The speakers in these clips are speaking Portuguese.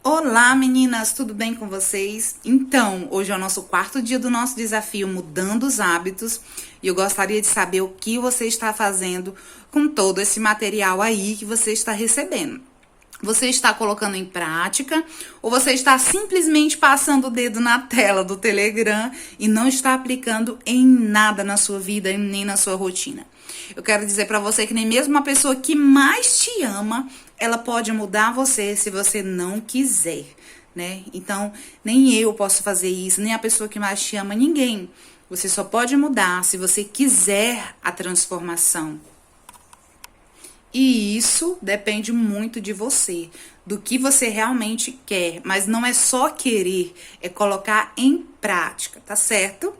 Olá, meninas, tudo bem com vocês? Então, hoje é o nosso quarto dia do nosso desafio Mudando os Hábitos e eu gostaria de saber o que você está fazendo com todo esse material aí que você está recebendo. Você está colocando em prática ou você está simplesmente passando o dedo na tela do Telegram e não está aplicando em nada na sua vida e nem na sua rotina? Eu quero dizer para você que nem mesmo uma pessoa que mais te ama, ela pode mudar você se você não quiser, né? Então, nem eu posso fazer isso, nem a pessoa que mais te ama, ninguém. Você só pode mudar se você quiser a transformação. E isso depende muito de você, do que você realmente quer. Mas não é só querer, é colocar em prática, tá certo?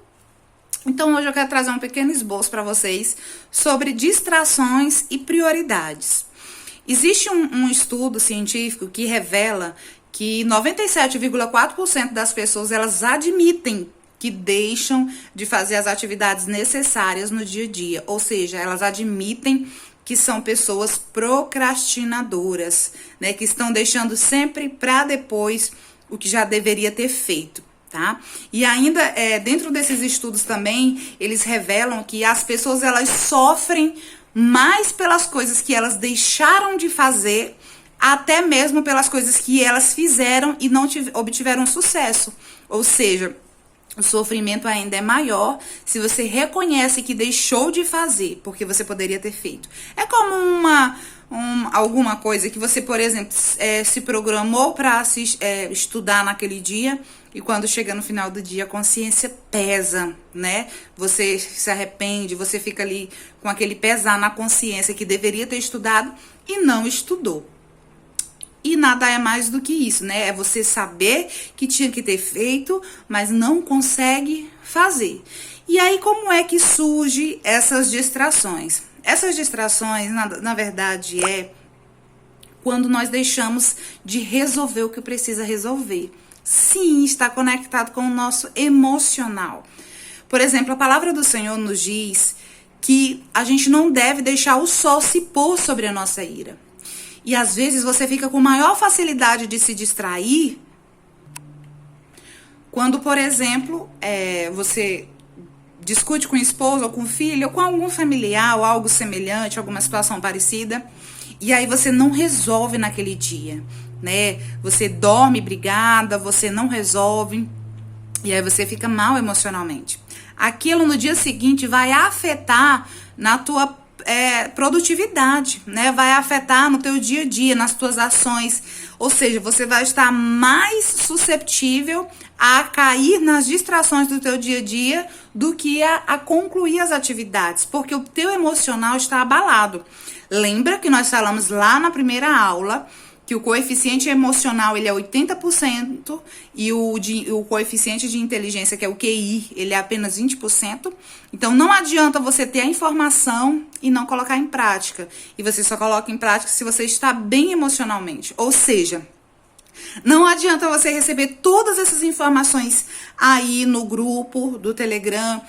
Então hoje eu quero trazer um pequeno esboço para vocês sobre distrações e prioridades. Existe um estudo científico que revela que 97,4% das pessoas elas admitem que deixam de fazer as atividades necessárias no dia a dia, ou seja, elas admitem que são pessoas procrastinadoras, né, que estão deixando sempre para depois o que já deveria ter feito. Tá? E ainda, dentro desses estudos também, eles revelam que as pessoas, elas sofrem mais pelas coisas que elas deixaram de fazer, até mesmo pelas coisas que elas fizeram e não obtiveram sucesso. Ou seja, o sofrimento ainda é maior se você reconhece que deixou de fazer, porque você poderia ter feito. É como alguma coisa que você, por exemplo, se programou para estudar naquele dia e quando chega no final do dia a consciência pesa, né? Você se arrepende, você fica ali com aquele pesar na consciência que deveria ter estudado e não estudou. E nada é mais do que isso, né? É você saber que tinha que ter feito, mas não consegue fazer. E aí, como é que surge essas distrações? Essas distrações, na verdade, é quando nós deixamos de resolver o que precisa resolver. Sim, está conectado com o nosso emocional. Por exemplo, a palavra do Senhor nos diz que a gente não deve deixar o sol se pôr sobre a nossa ira. E às vezes você fica com maior facilidade de se distrair quando, por exemplo, você discute com o esposo ou com o filho ou com algum familiar ou algo semelhante, alguma situação parecida, e aí você não resolve naquele dia, né? Você dorme brigada, você não resolve, e aí você fica mal emocionalmente. Aquilo no dia seguinte vai afetar na tua produtividade, né? Vai afetar no teu dia a dia, nas tuas ações. Ou seja, você vai estar mais susceptível a cair nas distrações do teu dia a dia do que a concluir as atividades, porque o teu emocional está abalado. Lembra que nós falamos lá na primeira aula que o coeficiente emocional ele é 80% e o coeficiente de inteligência, que é o QI, ele é apenas 20%. Então, não adianta você ter a informação e não colocar em prática. E você só coloca em prática se você está bem emocionalmente. Ou seja, não adianta você receber todas essas informações aí no grupo do Telegram,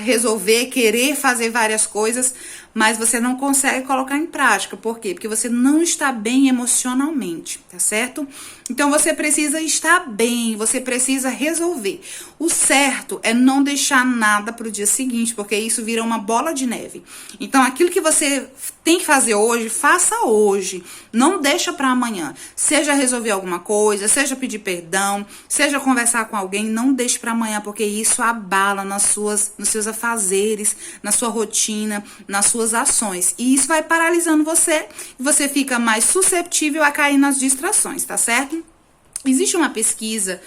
resolver, querer fazer várias coisas, mas você não consegue colocar em prática. Por quê? Porque você não está bem emocionalmente, tá certo? Então você precisa estar bem, você precisa resolver. O certo é não deixar nada para o dia seguinte, porque isso vira uma bola de neve. Então aquilo que você tem que fazer hoje, faça hoje. Não deixa para amanhã. Seja resolver alguma coisa, seja pedir perdão, seja conversar com alguém, não deixe para amanhã, porque isso abala nos seus afazeres, na sua rotina, nas suas ações. E isso vai paralisando você e você fica mais susceptível a cair nas distrações, tá certo? Existe uma pesquisa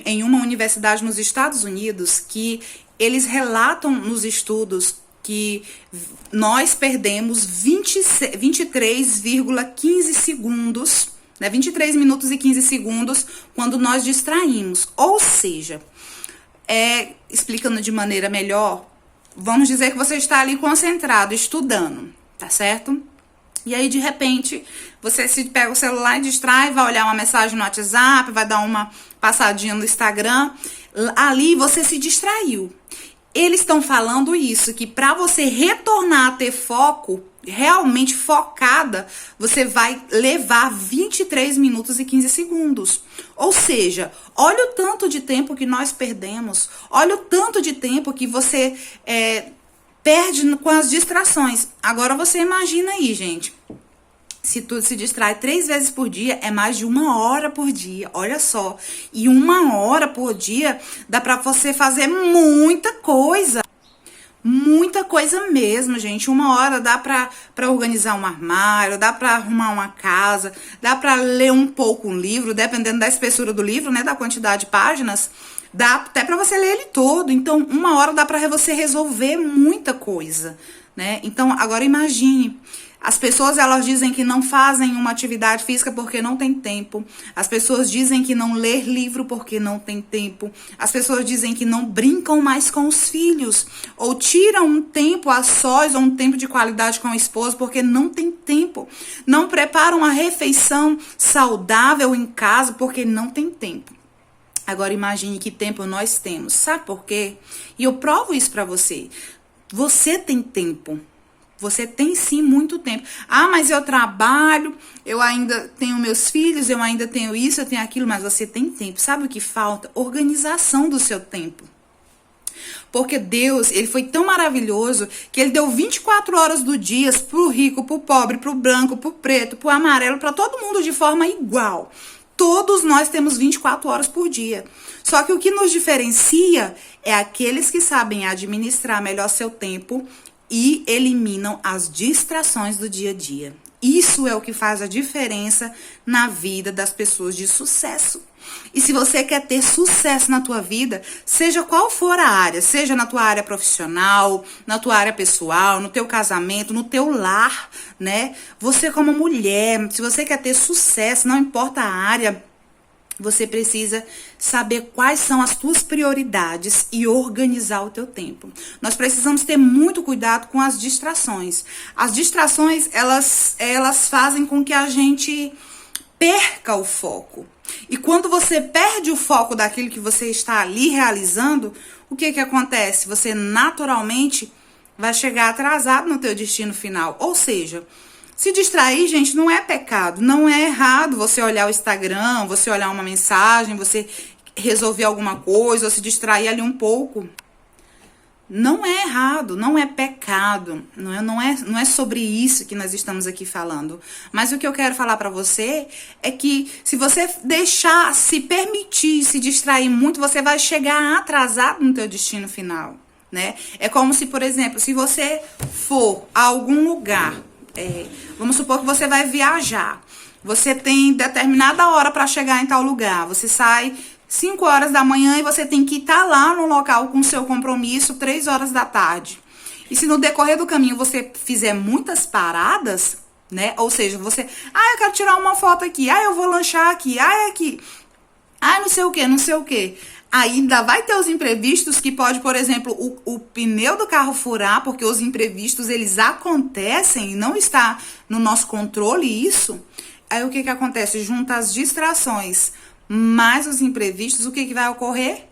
em uma universidade nos Estados Unidos que eles relatam nos estudos que nós perdemos 23,15 segundos, né, 23 minutos e 15 segundos quando nós distraímos. Ou seja, explicando de maneira melhor, vamos dizer que você está ali concentrado, estudando, tá certo? E aí, de repente, você se pega o celular e distrai, vai olhar uma mensagem no WhatsApp, vai dar uma passadinha no Instagram. Ali você se distraiu. Eles estão falando isso, que para você retornar a ter foco, realmente focada, você vai levar 23 minutos e 15 segundos. Ou seja, olha o tanto de tempo que nós perdemos, olha o tanto de tempo que você perde com as distrações. Agora você imagina aí, gente. Se tu se distrai 3 vezes por dia, é mais de 1 hora por dia. Olha só. E 1 hora por dia dá pra você fazer muita coisa. Muita coisa mesmo, gente. 1 hora dá pra organizar um armário, dá pra arrumar uma casa, dá pra ler um pouco um livro, dependendo da espessura do livro, né? Da quantidade de páginas. Dá até pra você ler ele todo. Então, 1 hora dá pra você resolver muita coisa, né? Então, agora imagine. As pessoas, elas dizem que não fazem uma atividade física porque não tem tempo. As pessoas dizem que não lê livro porque não tem tempo. As pessoas dizem que não brincam mais com os filhos. Ou tiram um tempo a sós ou um tempo de qualidade com o esposo porque não tem tempo. Não preparam uma refeição saudável em casa porque não tem tempo. Agora imagine que tempo nós temos. Sabe por quê? E eu provo isso pra você. Você tem tempo. Você tem sim muito tempo. Ah, mas eu trabalho, eu ainda tenho meus filhos, eu ainda tenho isso, eu tenho aquilo, mas você tem tempo. Sabe o que falta? Organização do seu tempo. Porque Deus, ele foi tão maravilhoso que ele deu 24 horas do dia pro rico, pro pobre, pro branco, pro preto, pro amarelo, para todo mundo de forma igual. Todos nós temos 24 horas por dia. Só que o que nos diferencia é aqueles que sabem administrar melhor seu tempo e eliminam as distrações do dia a dia. Isso é o que faz a diferença na vida das pessoas de sucesso. E se você quer ter sucesso na tua vida, seja qual for a área, seja na tua área profissional, na tua área pessoal, no teu casamento, no teu lar, né? Você como mulher, se você quer ter sucesso, não importa a área, você precisa saber quais são as tuas prioridades e organizar o teu tempo. Nós precisamos ter muito cuidado com as distrações. As distrações, elas fazem com que a gente perca o foco. E quando você perde o foco daquilo que você está ali realizando, o que acontece? Você naturalmente vai chegar atrasado no teu destino final. Ou seja, se distrair, gente, não é pecado, não é errado você olhar o Instagram, você olhar uma mensagem, você resolver alguma coisa, ou se distrair ali um pouco. Não é errado, não é pecado, não é sobre isso que nós estamos aqui falando. Mas o que eu quero falar pra você é que se você deixar, se permitir se distrair muito, você vai chegar atrasado no teu destino final, né? É como se, por exemplo, se você for a algum lugar, vamos supor que você vai viajar. Você tem determinada hora para chegar em tal lugar. Você sai 5 horas da manhã e você tem que estar lá no local com seu compromisso 3 horas da tarde. E se no decorrer do caminho você fizer muitas paradas, né? Ou seja, você, eu quero tirar uma foto aqui, eu vou lanchar aqui, aqui, não sei o que, não sei o que. Ainda vai ter os imprevistos que pode, por exemplo, o pneu do carro furar, porque os imprevistos, eles acontecem e não está no nosso controle isso. Aí o que acontece? Junta as distrações mais os imprevistos, o que vai ocorrer?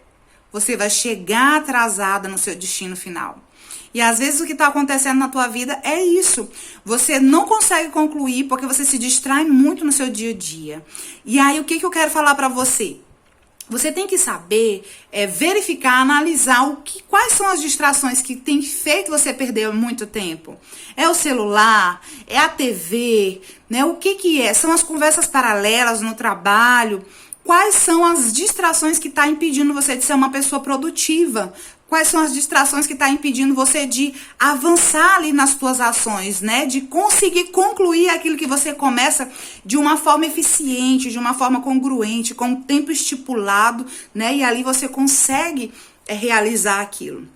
Você vai chegar atrasada no seu destino final. E às vezes o que está acontecendo na tua vida é isso. Você não consegue concluir porque você se distrai muito no seu dia a dia. E aí o que eu quero falar para você? Você tem que saber, verificar, analisar quais são as distrações que tem feito você perder muito tempo. É o celular? É a TV? Né? O que é? São as conversas paralelas no trabalho? Quais são as distrações que estão impedindo você de ser uma pessoa produtiva? Quais são as distrações que estão impedindo você de avançar ali nas suas ações, né? De conseguir concluir aquilo que você começa de uma forma eficiente, de uma forma congruente, com o tempo estipulado, né? E ali você consegue realizar aquilo.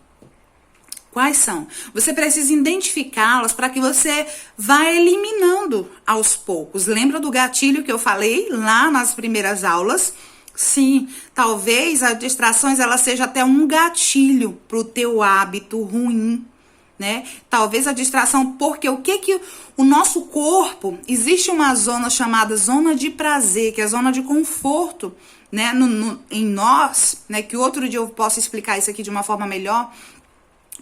Quais são? Você precisa identificá-las para que você vá eliminando aos poucos. Lembra do gatilho que eu falei lá nas primeiras aulas? Sim, talvez as distrações ela seja até um gatilho para o teu hábito ruim, né? Talvez a distração, porque o que o nosso corpo, existe uma zona chamada zona de prazer, que é a zona de conforto, né? Em nós, né? Que outro dia eu posso explicar isso aqui de uma forma melhor.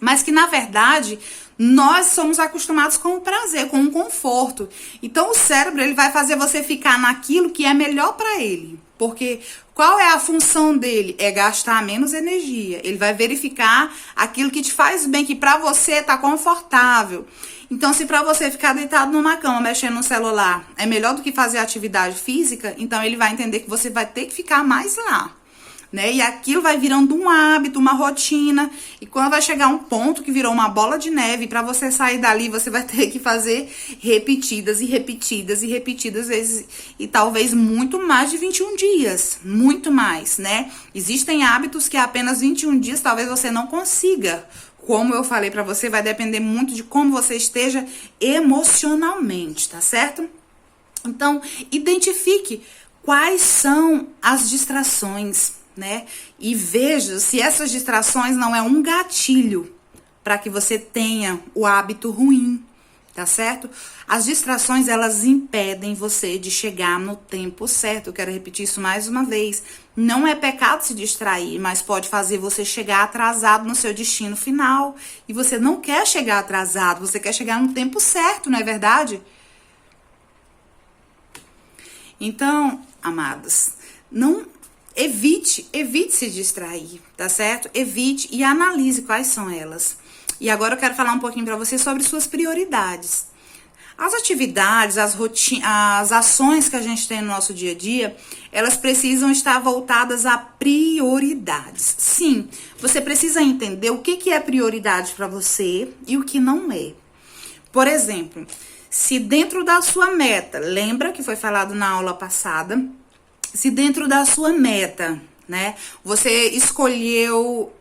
Mas que, na verdade, Nós somos acostumados com o prazer, com o conforto. Então o cérebro, ele vai fazer você ficar naquilo que é melhor para ele. Porque qual é a função dele? É gastar menos energia. Ele vai verificar aquilo que te faz bem, que para você tá confortável. Então, se para você ficar deitado numa cama, mexendo no celular, é melhor do que fazer atividade física, então ele vai entender que você vai ter que ficar mais lá, né? E aquilo vai virando um hábito, uma rotina. E quando vai chegar um ponto que virou uma bola de neve, para você sair dali, você vai ter que fazer repetidas e repetidas e repetidas vezes. E talvez muito mais de 21 dias. Muito mais, né? Existem hábitos que apenas 21 dias talvez você não consiga. Como eu falei pra você, vai depender muito de como você esteja emocionalmente, tá certo? Então, identifique quais são as distrações, né? E veja se essas distrações não é um gatilho para que você tenha o hábito ruim, tá certo? As distrações, elas impedem você de chegar no tempo certo. Eu quero repetir isso mais uma vez. Não é pecado se distrair, mas pode fazer você chegar atrasado no seu destino final. E você não quer chegar atrasado, você quer chegar no tempo certo, não é verdade? Então, amadas, não evite se distrair, tá certo? Evite e analise quais são elas. E agora eu quero falar um pouquinho pra você sobre suas prioridades. As atividades, as ações que a gente tem no nosso dia a dia, elas precisam estar voltadas a prioridades. Sim, você precisa entender o que é prioridade para você e o que não é. Por exemplo, se dentro da sua meta, lembra que foi falado na aula passada, se dentro da sua meta, né, você escolheu,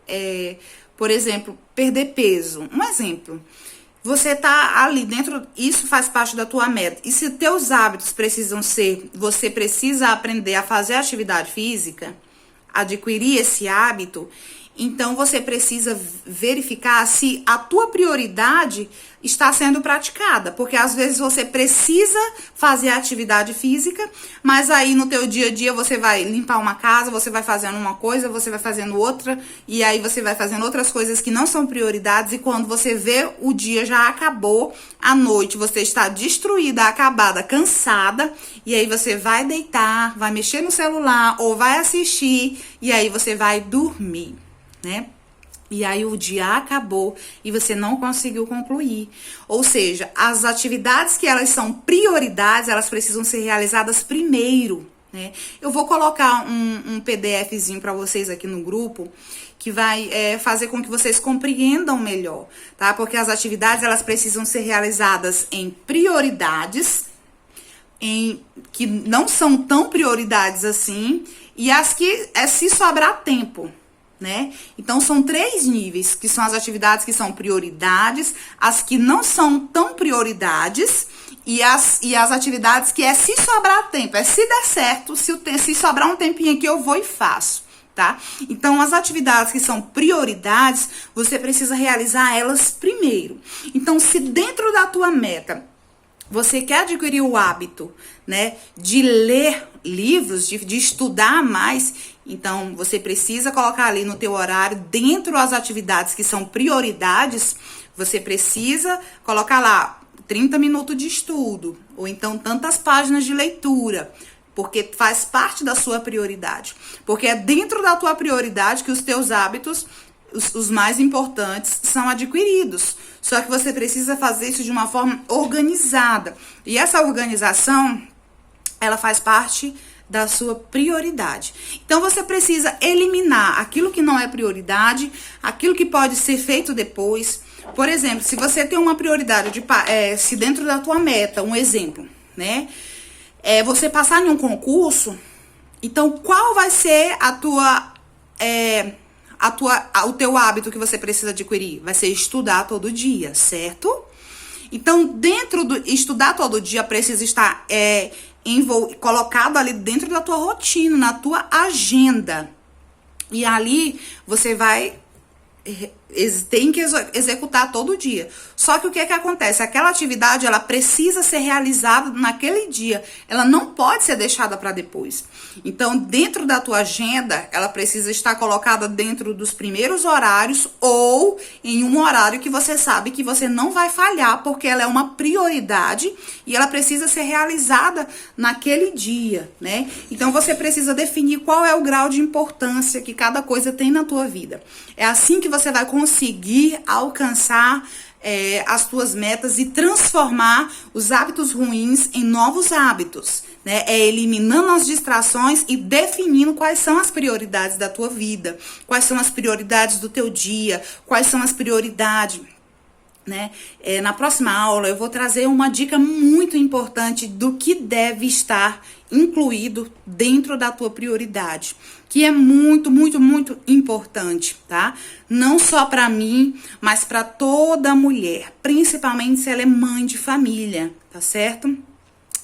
por exemplo, perder peso. Um exemplo. Você tá ali dentro, isso faz parte da tua meta. E se teus hábitos precisam ser, você precisa aprender a fazer atividade física, adquirir esse hábito, então você precisa verificar se a tua prioridade está sendo praticada, porque às vezes você precisa fazer atividade física, mas aí no teu dia a dia você vai limpar uma casa, você vai fazendo uma coisa, você vai fazendo outra, e aí você vai fazendo outras coisas que não são prioridades, e quando você vê o dia já acabou, à noite você está destruída, acabada, cansada, e aí você vai deitar, vai mexer no celular ou vai assistir, e aí você vai dormir, né? E aí o dia acabou e você não conseguiu concluir. Ou seja, as atividades que elas são prioridades, elas precisam ser realizadas primeiro, né? Eu vou colocar um PDFzinho para vocês aqui no grupo que vai fazer com que vocês compreendam melhor, tá? Porque as atividades, elas precisam ser realizadas em prioridades, que não são tão prioridades assim, e as que se sobrar tempo, né? Então, são 3 níveis, que são as atividades que são prioridades, as que não são tão prioridades e as atividades que se sobrar tempo, se der certo, se sobrar um tempinho aqui, eu vou e faço, tá? Então, as atividades que são prioridades, você precisa realizar elas primeiro. Então, se dentro da tua meta, você quer adquirir o hábito, né, de ler livros, de estudar mais, então você precisa colocar ali no teu horário, dentro das atividades que são prioridades, você precisa colocar lá 30 minutos de estudo, ou então tantas páginas de leitura, porque faz parte da sua prioridade. Porque é dentro da tua prioridade que os teus hábitos, os mais importantes, são adquiridos. Só que você precisa fazer isso de uma forma organizada. E essa organização, ela faz parte da sua prioridade. Então, você precisa eliminar aquilo que não é prioridade, aquilo que pode ser feito depois. Por exemplo, se você tem uma prioridade, se dentro da tua meta, um exemplo, né? Você passar em um concurso, então qual vai ser o teu hábito que você precisa adquirir? Vai ser estudar todo dia, certo? Então, dentro do estudar todo dia, precisa estar colocado ali dentro da tua rotina, na tua agenda. E ali você vai tem que executar todo dia. Só que o que é que acontece? Aquela atividade, ela precisa ser realizada naquele dia. Ela não pode ser deixada para depois. Então, dentro da tua agenda, ela precisa estar colocada dentro dos primeiros horários ou em um horário que você sabe que você não vai falhar, porque ela é uma prioridade e ela precisa ser realizada naquele dia, né? Então, você precisa definir qual é o grau de importância que cada coisa tem na tua vida. É assim que você vai conseguir alcançar as tuas metas e transformar os hábitos ruins em novos hábitos, né? É eliminando as distrações e definindo quais são as prioridades da tua vida, quais são as prioridades do teu dia, quais são as prioridades, né? Na próxima aula eu vou trazer uma dica muito importante do que deve estar incluído dentro da tua prioridade, que é muito, muito, muito importante, tá? Não só para mim, mas para toda mulher, principalmente se ela é mãe de família, tá certo?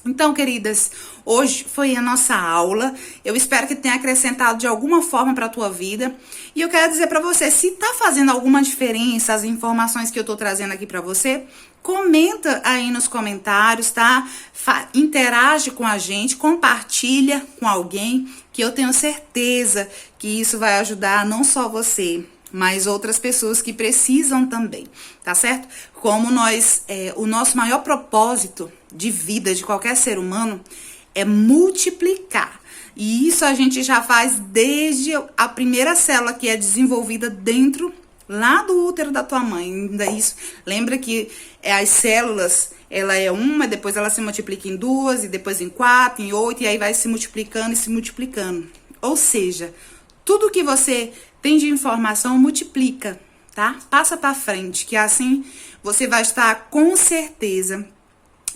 Então, queridas, hoje foi a nossa aula. Eu espero que tenha acrescentado de alguma forma para a tua vida. E eu quero dizer para você, se tá fazendo alguma diferença as informações que eu tô trazendo aqui para você, comenta aí nos comentários, tá? Interage com a gente, compartilha com alguém, que eu tenho certeza que isso vai ajudar não só você, mas outras pessoas que precisam também, tá certo? Como o nosso maior propósito de vida de qualquer ser humano é multiplicar. E isso a gente já faz desde a primeira célula que é desenvolvida dentro lá do útero da tua mãe. Ainda isso, lembra que as células, ela é uma, depois ela se multiplica em duas, e depois em 4, em 8, e aí vai se multiplicando e se multiplicando. Ou seja, tudo que você tem de informação multiplica, tá? Passa pra frente, que assim você vai estar com certeza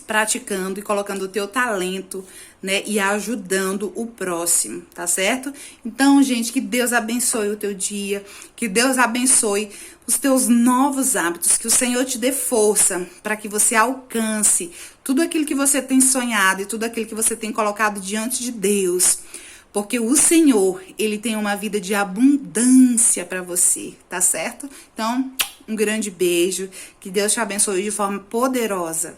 praticando e colocando o teu talento, né, e ajudando o próximo, tá certo? Então, gente, que Deus abençoe o teu dia, que Deus abençoe os teus novos hábitos, que o Senhor te dê força para que você alcance tudo aquilo que você tem sonhado e tudo aquilo que você tem colocado diante de Deus. Porque o Senhor, Ele tem uma vida de abundância para você, tá certo? Então, um grande beijo, que Deus te abençoe de forma poderosa.